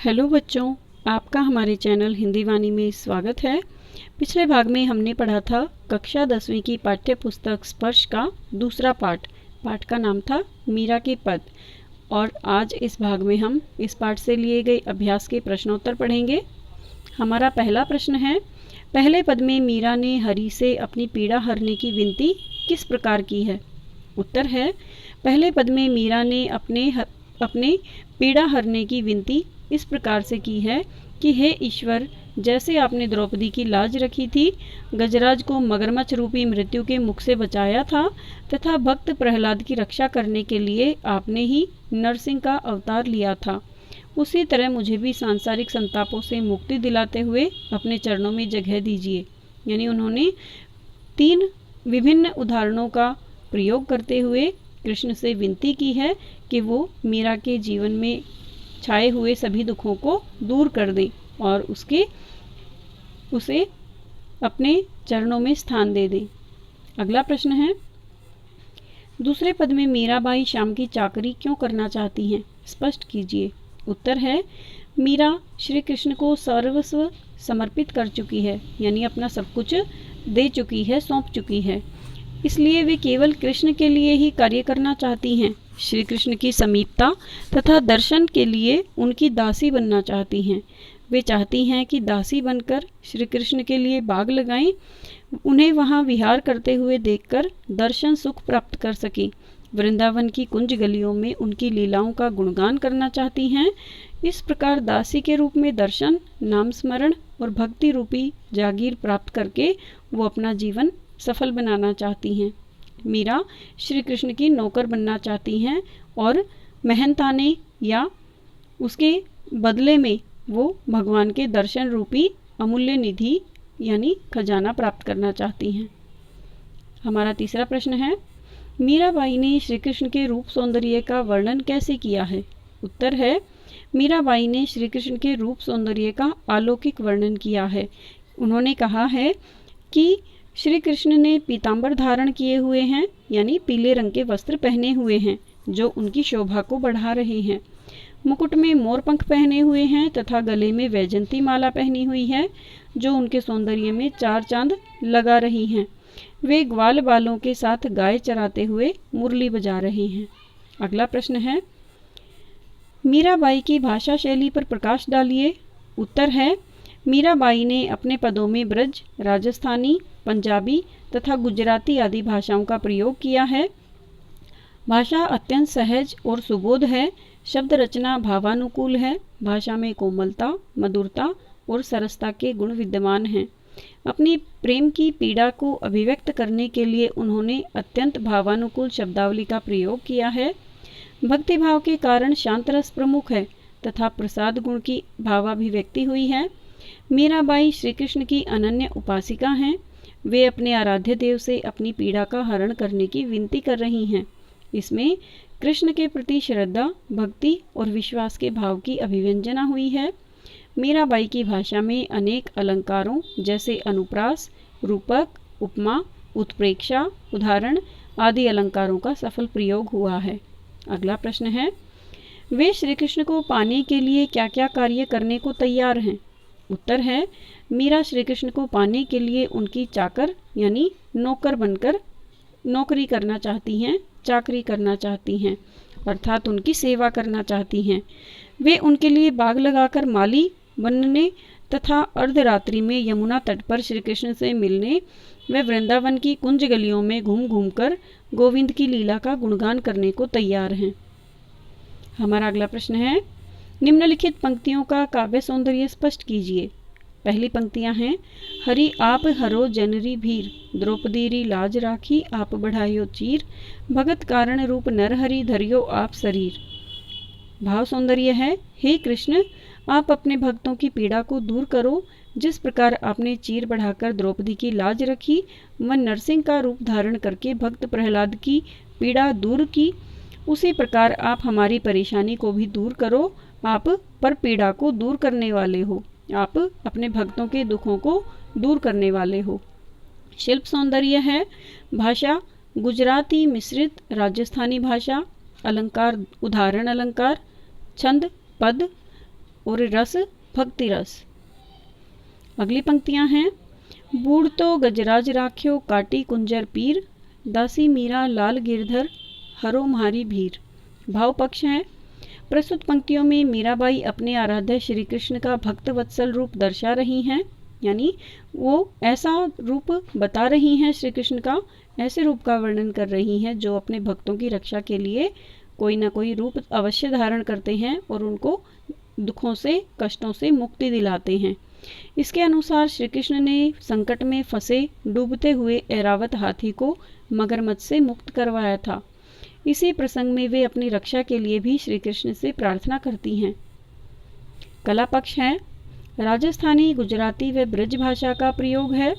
Hello बच्चों, आपका हमारे चैनल हिंदी वाणी में स्वागत है। पिछले भाग में हमने पढ़ा था कक्षा 10वीं की पाठ्य पुस्तक स्पर्श का दूसरा पाठ का नाम था मीरा के पद। और आज इस भाग में हम इस पाठ से लिए गए अभ्यास के प्रश्नोत्तर पढ़ेंगे। हमारा पहला प्रश्न है, पहले पद में मीरा ने हरि से अपनी पीड़ा हरने की विनती किस प्रकार की है। उत्तर है, पहले पद में मीरा ने अपने पीड़ा हरने की विनती इस प्रकार से की है कि हे ईश्वर, जैसे आपने द्रौपदी की लाज रखी थी, गजराज को मगरमच्छ रूपी मृत्यु के मुख से बचाया था तथा भक्त प्रहलाद की रक्षा करने के लिए आपने ही नरसिंह का अवतार लिया था, उसी तरह मुझे भी सांसारिक संतापों से मुक्ति दिलाते हुए अपने चरणों में जगह दीजिए। यानी उन्होंने 3 विभिन्न उदाहरणों का प्रयोग करते हुए कृष्ण से विनती की है कि वो मीरा के जीवन में छाए हुए सभी दुखों को दूर कर दें और उसे अपने चरणों में स्थान दे दें। अगला प्रश्न है, दूसरे पद में मीराबाई श्याम की चाकरी क्यों करना चाहती हैं, स्पष्ट कीजिए। उत्तर है, मीरा श्री कृष्ण को सर्वस्व समर्पित कर चुकी है, यानी अपना सब कुछ दे चुकी है, सौंप चुकी है। इसलिए वे केवल कृष्ण के लिए ही कार्य करना चाहती हैं। श्री कृष्ण की समीपता तथा दर्शन के लिए उनकी दासी बनना चाहती हैं। वे चाहती हैं कि दासी बनकर श्री कृष्ण के लिए बाग लगाएं, उन्हें वहां विहार करते हुए देखकर दर्शन सुख प्राप्त कर सकें। वृंदावन की कुंज गलियों में उनकी लीलाओं का गुणगान करना चाहती हैं। इस प्रकार दासी के रूप में दर्शन, नाम स्मरण और भक्ति रूपी जागीर प्राप्त करके वो अपना जीवन सफल बनाना चाहती हैं। मीरा श्री कृष्ण की नौकर बनना चाहती हैं और मेहनताने या उसके बदले में वो भगवान के दर्शन रूपी अमूल्य निधि यानी खजाना प्राप्त करना चाहती हैं। हमारा तीसरा प्रश्न है, मीराबाई ने श्री कृष्ण के रूप सौंदर्य का वर्णन कैसे किया है। उत्तर है, मीराबाई ने श्री कृष्ण के रूप सौंदर्य का अलौकिक वर्णन किया है। उन्होंने कहा है कि श्री कृष्ण ने पीतांबर धारण किए हुए हैं, यानी पीले रंग के वस्त्र पहने हुए हैं जो उनकी शोभा को बढ़ा रहे हैं। मुकुट में मोर पंख पहने हुए हैं तथा गले में वैजंती माला पहनी हुई है जो उनके सौंदर्य में 4 चांद लगा रही हैं। वे ग्वाल बालों के साथ गाय चराते हुए मुरली बजा रहे हैं। अगला प्रश्न है, मीराबाई की भाषा शैली पर प्रकाश डालिए। उत्तर है, मीराबाई ने अपने पदों में ब्रज, राजस्थानी, पंजाबी तथा गुजराती आदि भाषाओं का प्रयोग किया है। भाषा अत्यंत सहज और सुबोध है। शब्द रचना भावानुकूल है। भाषा में कोमलता, मधुरता और सरसता के गुण विद्यमान हैं। अपनी प्रेम की पीड़ा को अभिव्यक्त करने के लिए उन्होंने अत्यंत भावानुकूल शब्दावली का प्रयोग किया है। भक्ति भाव के कारण शांत रस प्रमुख है तथा प्रसाद गुण की भावाभिव्यक्ति हुई है। मीराबाई श्री कृष्ण की अनन्य उपासिका हैं। वे अपने आराध्य देव से अपनी पीड़ा का हरण करने की विनती कर रही हैं। इसमें कृष्ण के प्रति श्रद्धा, भक्ति और विश्वास के भाव की अभिव्यंजना हुई है। मीराबाई की भाषा में अनेक अलंकारों जैसे अनुप्रास, रूपक, उपमा, उत्प्रेक्षा, उदाहरण आदि अलंकारों का सफल प्रयोग हुआ है। अगला प्रश्न है, वे श्री कृष्ण को पाने के लिए क्या क्या कार्य करने को तैयार हैं। उत्तर है, मीरा श्री कृष्ण को पाने के लिए उनकी चाकर यानी नौकर बनकर नौकरी करना चाहती हैं, चाकरी करना चाहती हैं, अर्थात उनकी सेवा करना चाहती हैं। वे उनके लिए बाग लगाकर माली बनने तथा अर्धरात्रि में यमुना तट पर श्री कृष्ण से मिलने व वृंदावन की कुंज गलियों में घूम घूमकर गोविंद की लीला का गुणगान करने को तैयार हैं। हमारा अगला प्रश्न है, निम्नलिखित पंक्तियों का काव्य सौंदर्य स्पष्ट कीजिए। पहली पंक्तियां हैं, हरि आप हरो जनरी भीर, द्रौपदी री लाज राखी आप बढ़ायो चीर, भगत कारण रूप नरहरि धरियो आप शरीर। भाव सौंदर्य है, हे कृष्ण, आप अपने भक्तों की पीड़ा को दूर करो। जिस प्रकार आपने चीर बढ़ाकर द्रौपदी की लाज रखी व नरसिंह का रूप धारण करके भक्त प्रहलाद की पीड़ा दूर की, उसी प्रकार आप हमारी परेशानी को भी दूर करो। आप पर पीड़ा को दूर करने वाले हो, आप अपने भक्तों के दुखों को दूर करने वाले हो। शिल्प सौंदर्य है, भाषा गुजराती मिश्रित राजस्थानी भाषा, अलंकार उदाहरण अलंकार, छंद, पद और रस भक्ति रस। अगली पंक्तियां हैं, बूढ़ तो गजराज राख्यो काटी कुंजर पीर, दासी मीरा लाल गिरधर हरो म्हारी भीर। भाव पक्ष है। प्रस्तुत पंक्तियों में मीराबाई अपने आराध्य श्री कृष्ण का भक्त वत्सल रूप दर्शा रही हैं, यानी वो ऐसा रूप बता रही हैं श्री कृष्ण का, ऐसे रूप का वर्णन कर रही हैं जो अपने भक्तों की रक्षा के लिए कोई ना कोई रूप अवश्य धारण करते हैं और उनको दुखों से कष्टों से मुक्ति दिलाते हैं। इसके अनुसार श्री कृष्ण ने संकट में फंसे डूबते हुए ऐरावत हाथी को मगरमच्छ से मुक्त करवाया था। इसी प्रसंग में वे अपनी रक्षा के लिए भी श्री कृष्ण से प्रार्थना करती हैं। कला पक्ष है। राजस्थानी, गुजराती व ब्रज भाषा का प्रयोग है।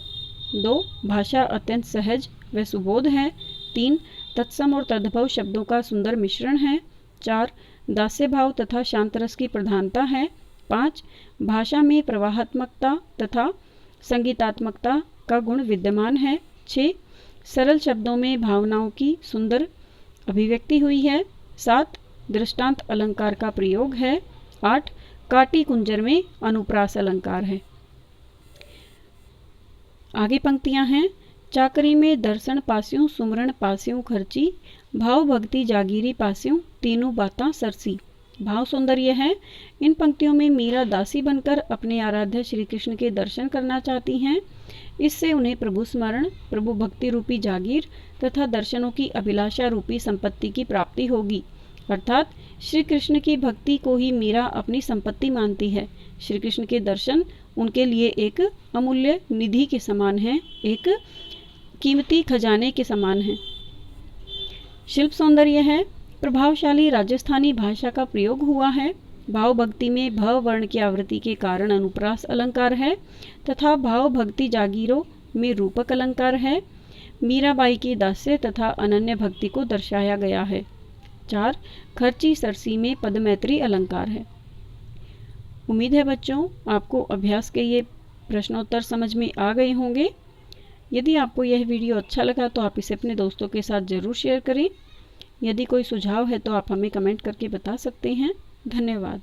2. भाषा अत्यंत सहज व सुबोध है। 3. तत्सम और तद्भव शब्दों का सुंदर मिश्रण है। 4. दास्य भाव तथा शांत रस की प्रधानता है। 5. भाषा में प्रवाहात्मकता तथा संगीतात्मकता का गुण विद्यमान है। 6. सरल शब्दों में भावनाओं की सुंदर अभिव्यक्ति हुई है। 7. दृष्टांत अलंकार का प्रयोग है। 8. काटी कुंजर में अनुप्रास अलंकार है। आगे पंक्तियां हैं, चाकरी में दर्शन पास्यों सुमरण पास्यों खर्ची, भाव भक्ति जागीरी पास्यों तीनों बातां सरसी। भाव सौंदर्य है। इन पंक्तियों में मीरा दासी बनकर अपने आराध्य श्री कृष्ण के दर्शन करना चाहती हैं। इससे उन्हें प्रभु स्मरण, प्रभु भक्ति रूपी जागीर तथा दर्शनों की अभिलाषा रूपी संपत्ति की प्राप्ति होगी। अर्थात श्री कृष्ण की भक्ति को ही मीरा अपनी संपत्ति मानती है। श्री कृष्ण के दर्शन उनके लिए एक अमूल्य निधि के समान है, एक कीमती खजाने के समान है। शिल्प सौंदर्य है। प्रभावशाली राजस्थानी भाषा का प्रयोग हुआ है। भाव भक्ति में भ वर्ण की आवृत्ति के कारण अनुप्रास अलंकार है तथा भाव भक्ति जागीरों में रूपक अलंकार है। मीराबाई की दास्य तथा अनन्य भक्ति को दर्शाया गया है। 4. खर्ची सरसी में पदमैत्री अलंकार है। उम्मीद है बच्चों आपको अभ्यास के ये प्रश्नोत्तर समझ में आ गए होंगे। यदि आपको यह वीडियो अच्छा लगा तो आप इसे अपने दोस्तों के साथ ज़रूर शेयर करें। यदि कोई सुझाव है तो आप हमें कमेंट करके बता सकते हैं। धन्यवाद।